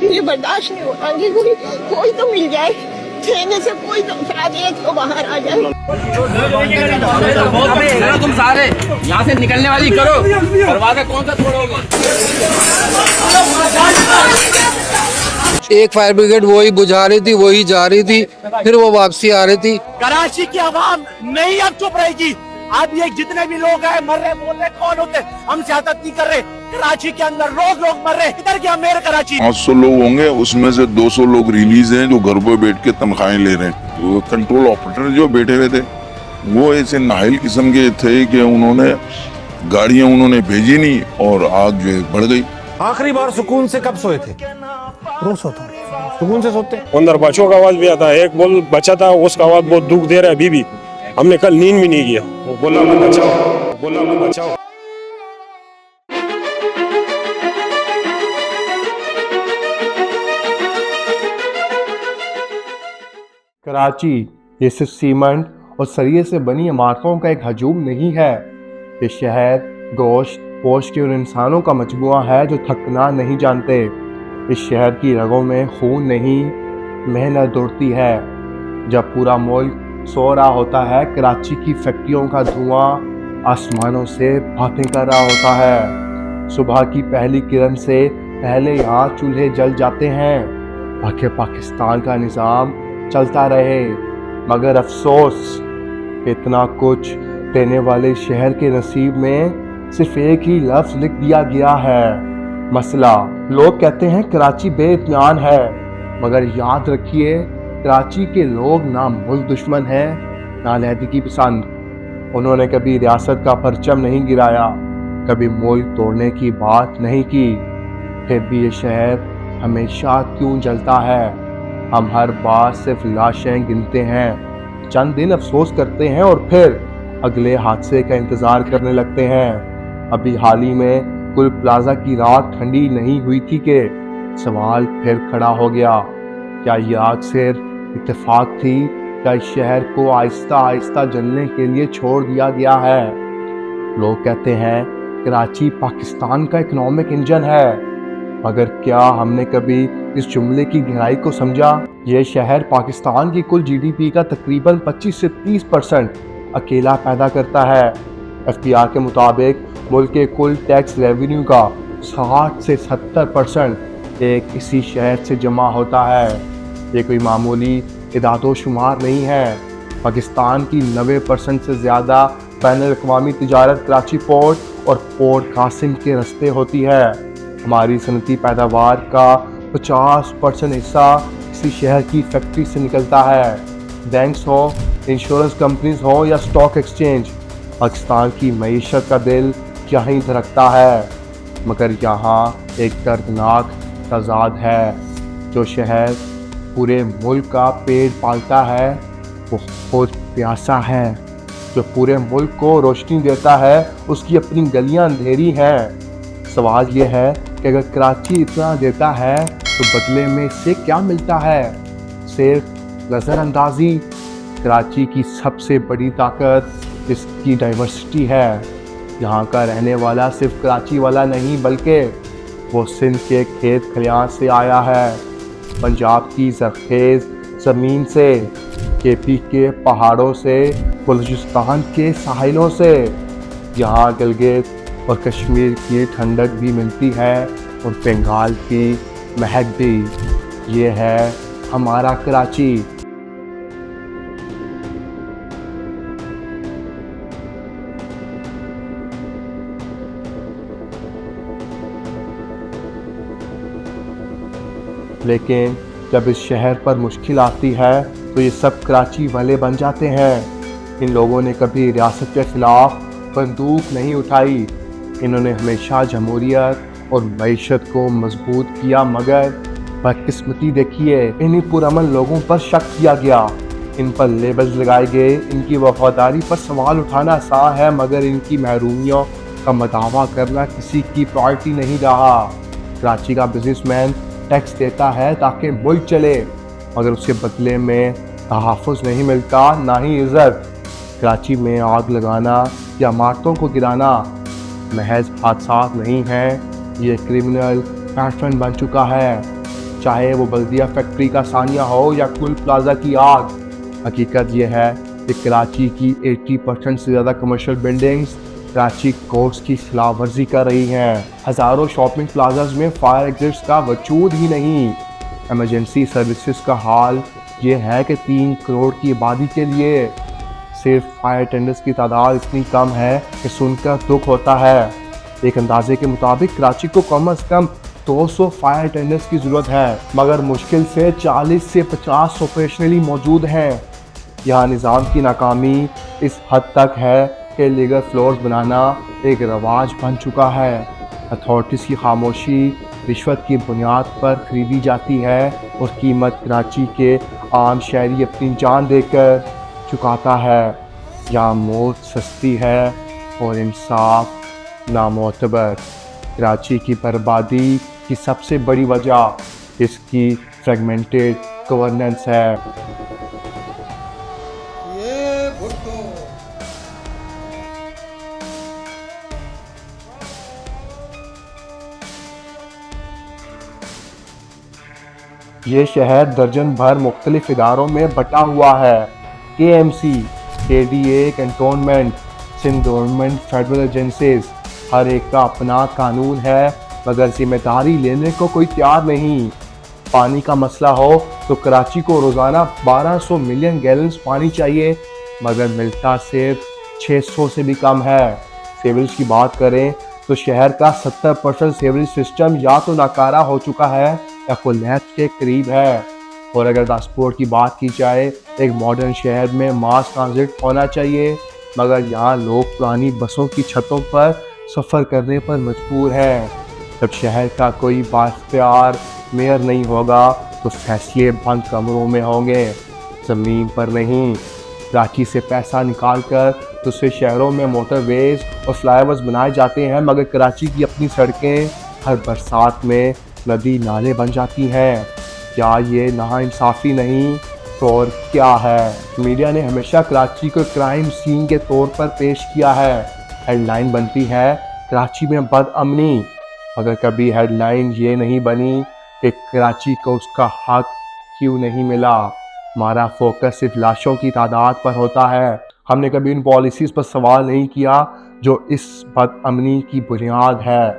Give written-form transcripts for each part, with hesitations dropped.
ये बर्दाश्त नहीं होता, कोई तो मिल जाए, छेने से कोई तो उठा दे तो बाहर आ जाए। तुम सारे यहाँ से निकलने वाली करो, दरवाजा कौन सा तोड़ोगे? एक फायर ब्रिगेड वही बुझा रही थी, वही जा रही थी, फिर वो वापसी आ रही थी। कराची की आवाम नहीं अब चुप रहेगी। अब ये जितने भी लोग हैं मर रहे, बोल रहे, कौन होते, हम सियासत नहीं कर रहे। कराची के अंदर लोग मर रहे, इधर क्या मेरे कराची 500 लोग होंगे, उसमें से 200 लोग रिलीज हैं जो घर पर बैठ के तनख्वाहें ले रहे हैं। तो कंट्रोल ऑपरेटर जो बैठे हुए थे वो ऐसे नाहिल किस्म के थे कि उन्होंने गाड़ियां भेजी नहीं और आग जो है बढ़ गई। आखिरी बार सुकून से कब सोए थे? रोज सोता सुकून से सोते। अंदर बच्चों का आवाज भी आता है, एक बोल बच्चा था उसका आवाज बहुत दुख दे रहा है अभी भी। हमने कल नींद भी नहीं किया, वो बोला मैं बचाओ, बोला मैं बचाओ। कराची ये सिर्फ सीमेंट और सरिये से बनी इमारतों का एक हजूम नहीं है। ये शहर गोश्त पोश के उन इंसानों का मजमुआ है जो थकना नहीं जानते। इस शहर की रगों में खून नहीं, मेहनत दौड़ती है। जब पूरा मुल्क सो रहा होता है, कराची की फैक्ट्रियों का धुआं आसमानों से बातें कर रहा होता है। सुबह की पहली किरण से पहले यहाँ चूल्हे जल जाते हैं ताकि पाकिस्तान का निज़ाम चलता रहे। मगर अफसोस, इतना कुछ देने वाले शहर के नसीब में सिर्फ एक ही लफ्ज़ लिख दिया गया है, मसला। लोग कहते हैं कराची बेइत्मीनान है, मगर याद रखिए कराची के लोग ना मुल्क दुश्मन है ना अलहदगी पसंद। उन्होंने कभी रियासत का परचम नहीं गिराया, कभी मुल्क तोड़ने की बात नहीं की। फिर भी ये शहर हमेशा क्यों जलता है? हम हर बार सिर्फ लाशें गिनते हैं, चंद दिन अफसोस करते हैं और फिर अगले हादसे का इंतज़ार करने लगते हैं। अभी हाल ही में कुल प्लाजा की रात ठंडी नहीं हुई थी कि सवाल फिर खड़ा हो गया, क्या ये आग सिर्फ इत्तेफाक थी? क्या इस शहर को आहिस्ता आहिस्ता जलने के लिए छोड़ दिया गया है? लोग कहते हैं कराची पाकिस्तान का इकोनॉमिक इंजन है, मगर क्या हमने कभी इस जुमले की गहराई को समझा? ये शहर पाकिस्तान की कुल जीडीपी का तकरीबन 25 से 30% अकेला पैदा करता है। एफबीआर के मुताबिक मुल्क के कुल टैक्स रेवेन्यू का 60 से 70% एक इसी शहर से जमा होता है। ये कोई मामूली इदादो शुमार नहीं है। पाकिस्तान की 90% से ज़्यादा बैनुल-अक़वामी तिजारत कराची पोर्ट और पोर्ट कासिम के रास्ते होती है। हमारी सनती पैदावार का 50% हिस्सा इसी शहर की फैक्ट्री से निकलता है। बैंक्स हो, इंश्योरेंस कंपनीज हो या स्टॉक एक्सचेंज, पाकिस्तान की मईशत का दिल यहीं धड़कता है। मगर यहाँ एक दर्दनाक तज़ाद है। जो शहर पूरे मुल्क का पेट पालता है वो खुद प्यासा है। जो पूरे मुल्क को रोशनी देता है उसकी अपनी गलियाँ अंधेरी हैं। सवाल ये है कि अगर कराची इतना देता है तो बदले में इससे क्या मिलता है? सिर्फ नज़रअंदाजी। कराची की सबसे बड़ी ताकत इसकी डाइवर्सिटी है। यहाँ का रहने वाला सिर्फ कराची वाला नहीं, बल्कि वो सिंध के खेत खलियान से आया है, पंजाब की ज़रखेज़ ज़मीन से, केपी के पहाड़ों से, बलूचिस्तान के साहिलों से। यहाँ गिलगित और कश्मीर की ठंडक भी मिलती है और बंगाल की महक भी। ये है हमारा कराची। लेकिन जब इस शहर पर मुश्किल आती है तो ये सब कराची वाले बन जाते हैं। इन लोगों ने कभी रियासत के ख़िलाफ़ बंदूक नहीं उठाई। इन्होंने हमेशा जमहूरियत और मईशत को मजबूत किया, मगर बदकिस्मती देखिए, इन्हीं पुरअमन लोगों पर शक किया गया, इन पर लेबल्स लगाए गए। इनकी वफादारी पर सवाल उठाना आसान है, मगर इनकी महरूमियों का मदावा करना किसी की प्रायोरिटी नहीं रहा। कराची का बिजनेसमैन टैक्स देता है ताकि मुल्क चले, मगर उसके बदले में तहफ़्फ़ुज़ नहीं मिलता, ना ही इज़्ज़त। कराची में आग लगाना या इमारतों को गिराना महज हादसा नहीं हैं, ये क्रिमिनल पैटर्न बन चुका है। चाहे वो बल्दिया फैक्ट्री का सानिया हो या कुल प्लाजा की आग, हकीकत ये है कि कराची की 80% से ज़्यादा कमर्शियल बिल्डिंग्स कराची कोर्ट्स की खिलाफवर्जी कर रही हैं। हज़ारों शॉपिंग प्लाजाज में फायर एग्जिट्स का वजूद ही नहीं। इमरजेंसी सर्विसेज का हाल ये है कि 3 करोड़ की आबादी के लिए सिर्फ फायर टेंडर्स की तादाद इतनी कम है कि सुनकर दुख होता है। एक अंदाजे के मुताबिक कराची को कम से कम 200 फायर टेंडर्स की ज़रूरत है, मगर मुश्किल से 40 से 50 ऑपरेशनली मौजूद हैं। यहाँ निज़ाम की नाकामी इस हद तक है कि लीगल फ्लोर्स बनाना एक रवाज बन चुका है। अथॉरिटीज़ की खामोशी रिश्वत की बुनियाद पर खरीदी जाती है और कीमत कराची के आम शहरी अपनी जान देकर चुकाता है। यहाँ मौत सस्ती है और इंसाफ नामोतबर। कराची की बर्बादी की सबसे बड़ी वजह इसकी फ्रेगमेंटेड गवर्नेंस है। ये शहर दर्जन भर मुख्तलिफ इदारों में बटा हुआ है। KMC, KDA, cantonment, Sindh government, federal agencies, हर एक का अपना कानून है, मगर जिम्मेदारी लेने को कोई तैयार नहीं। पानी का मसला हो तो कराची को रोज़ाना 1200 मिलियन गैलन्स पानी चाहिए, मगर मिलता सिर्फ 600 से भी कम है। सीवरेज की बात करें तो शहर का 70% सीवरेज सिस्टम या तो नाकारा हो चुका है या कोलैप्स के करीब है। और अगर ट्रांसपोर्ट की बात की जाए, एक मॉडर्न शहर में मास ट्रांजिट होना चाहिए, मगर यहाँ लोग पुरानी बसों की छतों पर सफ़र करने पर मजबूर हैं। जब शहर का कोई बाख्तियार मेयर नहीं होगा तो फैसले बंद कमरों में होंगे, ज़मीन पर नहीं। कराची से पैसा निकाल कर दूसरे शहरों में मोटरवेज और फ्लाईओवर्स बनाए जाते हैं, मगर कराची की अपनी सड़कें हर बरसात में नदी नाले बन जाती हैं। क्या ये नाइंसाफ़ी नहीं तो और क्या है? मीडिया ने हमेशा कराची को क्राइम सीन के तौर पर पेश किया है। हेडलाइन बनती है कराची में बदअमनी, मगर कभी हेडलाइन ये नहीं बनी कि कराची को उसका हक क्यों नहीं मिला। हमारा फोकस सिर्फ लाशों की तादाद पर होता है। हमने कभी उन पॉलिसीज़ पर सवाल नहीं किया जो इस बदअमनी की बुनियाद है।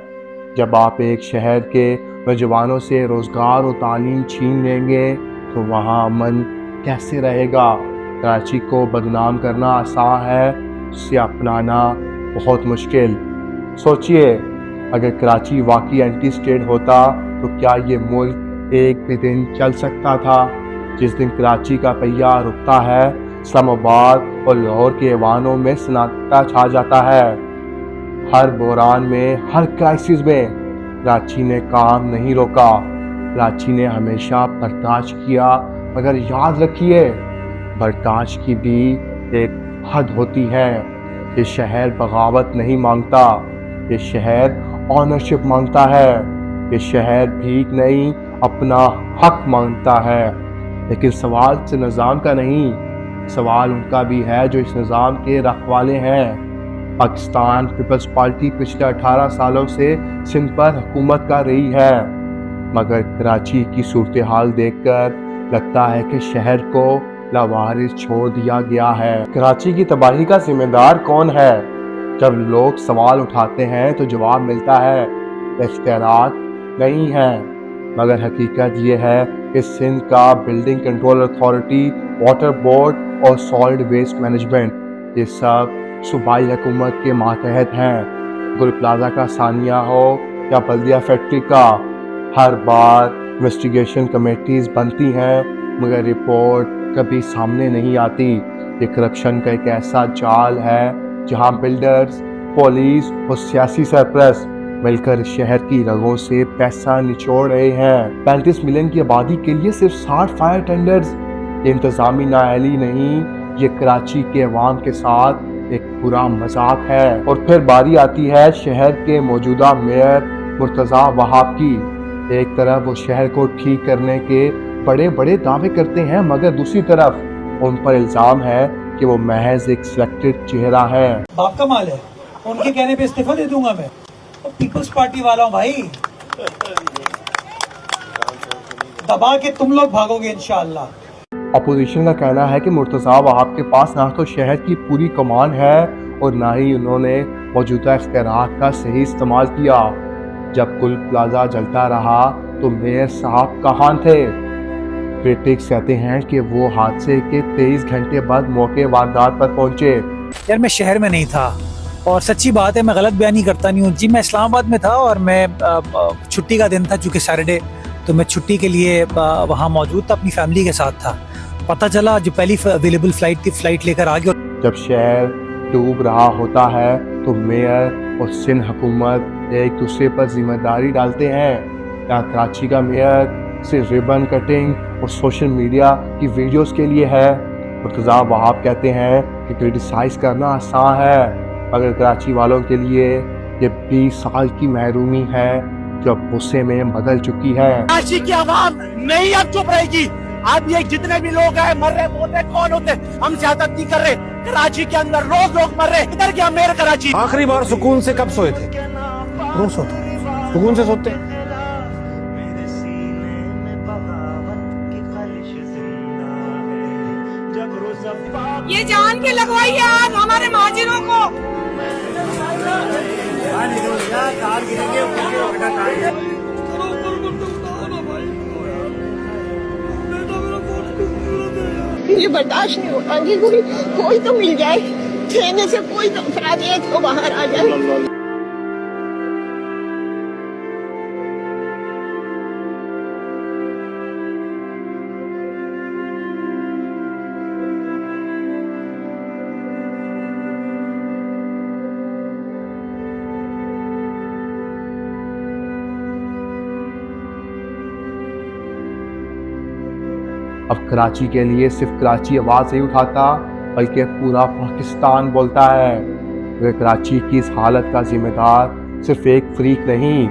जब आप एक शहर के नौजवानों से रोज़गार और तालीम छीन लेंगे तो वहाँ अमन कैसे रहेगा? कराची को बदनाम करना आसान है, उसे अपनाना बहुत मुश्किल। सोचिए, अगर कराची वाकई एंटी स्टेट होता तो क्या ये मुल्क एक भी दिन चल सकता था? जिस दिन कराची का पहिया रुकता है, इस्लामाबाद और लाहौर के ऐवानों में सन्नाटा छा जाता है। हर बहरान में, हर क्राइसिस में कराची ने काम नहीं रोका। कराची ने हमेशा बर्दाश्त किया, मगर याद रखिए, बर्दाश्त की भी एक हद होती है। ये शहर बगावत नहीं मांगता, ये शहर ऑनरशिप मांगता है। ये शहर भीख नहीं, अपना हक मांगता है। लेकिन सवाल से निज़ाम का नहीं, सवाल उनका भी है जो इस निज़ाम के रखवाले हैं। पाकिस्तान पीपल्स पार्टी पिछले 18 सालों से सिंध पर हुकूमत कर रही है, मगर कराची की सूरत हाल देखकर लगता है कि शहर को लावारिस छोड़ दिया गया है। कराची की तबाही का जिम्मेदार कौन है? जब लोग सवाल उठाते हैं तो जवाब मिलता है इख्तियारात नहीं है, मगर हकीकत ये है कि सिंध का building control authority, water board और सॉलिड वेस्ट मैनेजमेंट, ये सब सूबाई हुकूमत के मातहत हैं। गुल प्लाजा का सानिया हो या बल्दिया फैक्ट्री का, हर बार इन्वेस्टिगेशन कमेटीज़ बनती हैं, मगर रिपोर्ट कभी सामने नहीं आती। ये करप्शन का एक ऐसा जाल है जहां बिल्डर्स, पुलिस और सियासी सरपरस्त मिलकर शहर की रगों से पैसा निचोड़ रहे हैं। 35 मिलियन की आबादी के लिए सिर्फ 60 फायर टेंडर्स। ये इंतजामी नाअहली नहीं, ये कराची के अवाम के साथ एक बुरा मजाक है। और फिर बारी आती है शहर के मौजूदा मेयर मुर्तज़ा वहाब की। एक तरफ वो शहर को ठीक करने के बड़े बड़े दावे करते हैं, मगर दूसरी तरफ उन पर इल्ज़ाम है कि वो महज एक सिलेक्टेड चेहरा है। आपका माल है, उनके कहने पे इस्तीफा दे दूंगा मैं। पीपल्स पार्टी वाला हूं भाई, दबा के तुम लोग भागोगे इंशाअल्लाह। अपोजिशन का कहना है कि मुर्तज़ा वहाब के पास ना तो शहर की पूरी कमान है और ना ही उन्होंने मौजूदा इख्तियारात का सही इस्तेमाल किया। जब कुल प्लाजा जलता रहा तो मेयर साहब कहाँ थे? क्रिटिक्स कहते हैं कि वो हादसे के 23 घंटे बाद मौके वारदात पर पहुंचे। यार मैं शहर में नहीं था और सच्ची बात है, मैं गलत बयानी करता नहीं हूँ जी। मैं इस्लामाबाद में था और मैं छुट्टी का दिन था चूँकि सैटरडे, तो मैं छुट्टी के लिए वहाँ मौजूद था, अपनी फैमिली के साथ था। पता चला जो पहली अवेलेबल फ्लाइट थी, फ्लाइट लेकर आ गया। जब शहर डूब रहा होता है तो मेयर और सिंध हुकूमत एक दूसरे पर जिम्मेदारी डालते हैं। यहाँ कराची का मेयर सिर्फ रिबन कटिंग और सोशल मीडिया की वीडियोस के लिए है। मुर्तज़ा वहाब कहते हैं कि क्रिटिसाइज करना आसान है, मगर कराची वालों के लिए ये 20 साल की महरूमी है जो गुस्से में बदल चुकी है। कराची की आवाम नहीं अब चुप रहेगी। अब ये जितने भी लोग हैं मर रहे बोल रहे कौन होते, हम सियासत नहीं कर रहे। कराची के अंदर रोज लोग मर रहे, इधर क्या मेयर कराची। आखिरी बार सुकून से कब सोए थे? रोज सोते, सुकून से सोते हैं। ये जान के लगवाइए आप हमारे महाजिरों को। ये बर्दाश्त नहीं होता कि कोई तो मिल जाए, खेने से कोई तो अफराद तो बाहर आ जाए। अब कराची के लिए सिर्फ कराची आवाज़ नहीं उठाता बल्कि पूरा पाकिस्तान बोलता है। वे कराची की इस हालत का जिम्मेदार सिर्फ एक फ्रीक नहीं,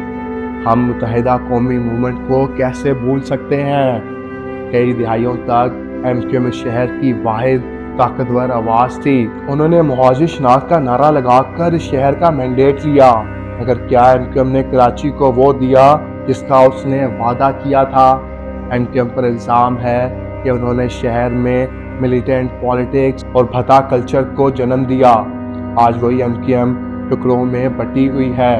हम मुत्तहिदा कौमी मूवमेंट को कैसे भूल सकते हैं। कई दिहाइयों तक MQM शहर की वाहिद ताकतवर आवाज़ थी। उन्होंने मुहाजिर शनाख्त का नारा लगाकर शहर का मैंडेट लिया, मगर क्या MQM ने कराची को वो दिया जिसका उसने वादा किया था? MQM पर इल्ज़ाम है कि उन्होंने शहर में मिलिटेंट पॉलिटिक्स और भत्ता कल्चर को जन्म दिया। आज वही MQM टुकड़ों में बटी हुई है,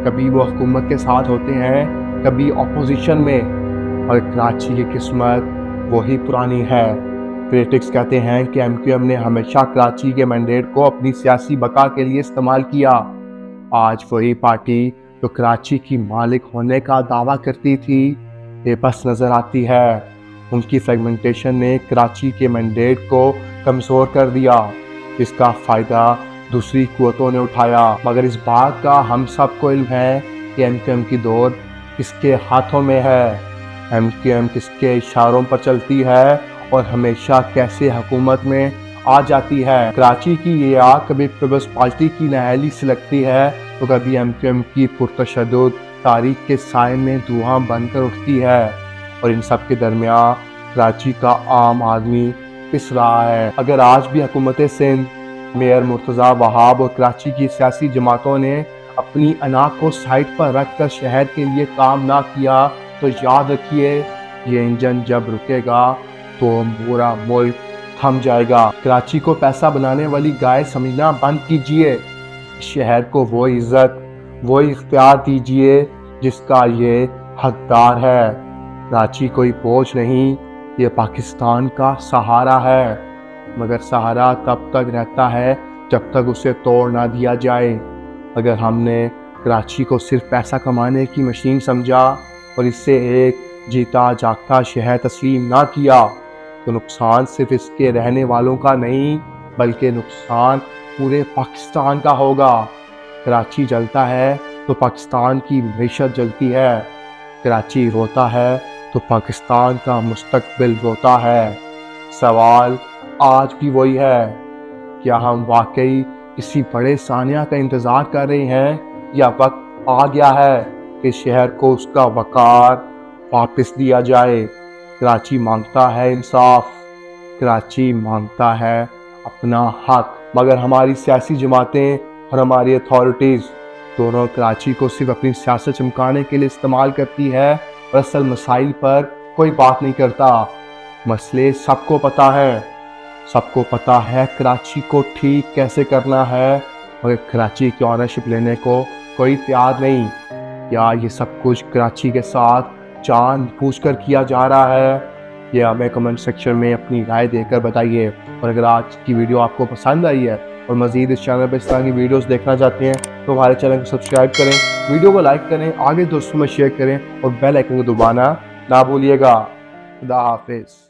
कभी वो हुकूमत के साथ होते हैं, कभी अपोजिशन में, और कराची की किस्मत वही पुरानी है। क्रिटिक्स कहते हैं कि MQM ने हमेशा कराची के मैंडेट को अपनी सियासी बका के लिए इस्तेमाल किया। आज वही पार्टी जो कराची की मालिक होने का दावा करती थी बेबस नज़र आती है। उनकी फ्रेगमेंटेशन ने कराची के मैंडेट को कमज़ोर कर दिया, इसका फ़ायदा दूसरी कुव्वतों ने उठाया। मगर इस बात का हम सबको इल्म है कि MQM की दौर किसके हाथों में है, MQM किसके इशारों पर चलती है और हमेशा कैसे हुकूमत में आ जाती है। कराची की ये आग कभी पीपल्स पार्टी की नहली से लगती है तो कभी MQM की पुरतशद्दुद तारीख के साए में धुआं बनकर उठती है, और इन सब के दरमियान कराची का आम आदमी पिस रहा है। अगर आज भी हुकूमत सिंध, मेयर मुर्तज़ा वहाब और कराची की सियासी जमातों ने अपनी अना को साइड पर रख कर शहर के लिए काम ना किया तो याद रखिए ये इंजन जब रुकेगा तो पूरा मुल्क थम जाएगा। कराची को पैसा बनाने वाली गाय समझना बंद कीजिए, शहर को वो इज्जत वो इख्तियार दीजिए जिसका ये हकदार है। कराची कोई बोझ नहीं, ये पाकिस्तान का सहारा है, मगर सहारा तब तक रहता है जब तक उसे तोड़ ना दिया जाए। अगर हमने कराची को सिर्फ पैसा कमाने की मशीन समझा और इससे एक जीता जागता शहर तस्लीम ना किया तो नुकसान सिर्फ इसके रहने वालों का नहीं बल्कि नुकसान पूरे पाकिस्तान का होगा। कराची जलता है तो पाकिस्तान की मईशत जलती है, कराची रोता है तो पाकिस्तान का मुस्तकबिल रोता है। सवाल आज भी वही है, क्या हम वाकई किसी बड़े सानिया का इंतज़ार कर रहे हैं या वक्त आ गया है कि शहर को उसका वक़ार वापस दिया जाए। कराची मांगता है इंसाफ, कराची मांगता है अपना हक, मगर हमारी सियासी जमातें और हमारी अथॉरिटीज़ दोनों कराची को सिर्फ अपनी सियासत चमकाने के लिए इस्तेमाल करती है और असल मसाइल पर कोई बात नहीं करता। मसले सबको पता है कराची को ठीक कैसे करना है, मगर कराची की ऑनरशिप लेने को कोई तैयार नहीं। क्या ये सब कुछ कराची के साथ जानबूझकर किया जा रहा है? ये हमें कमेंट सेक्शन में अपनी राय देकर बताइए। और अगर आज की वीडियो आपको पसंद आई है और मज़ीद इस चैनल पर इस तरह की वीडियोस देखना चाहते हैं तो हमारे चैनल को सब्सक्राइब करें, वीडियो को लाइक करें, आगे दोस्तों में शेयर करें और बेल आइकन को दबाना ना भूलिएगा। खुदा हाफिज़।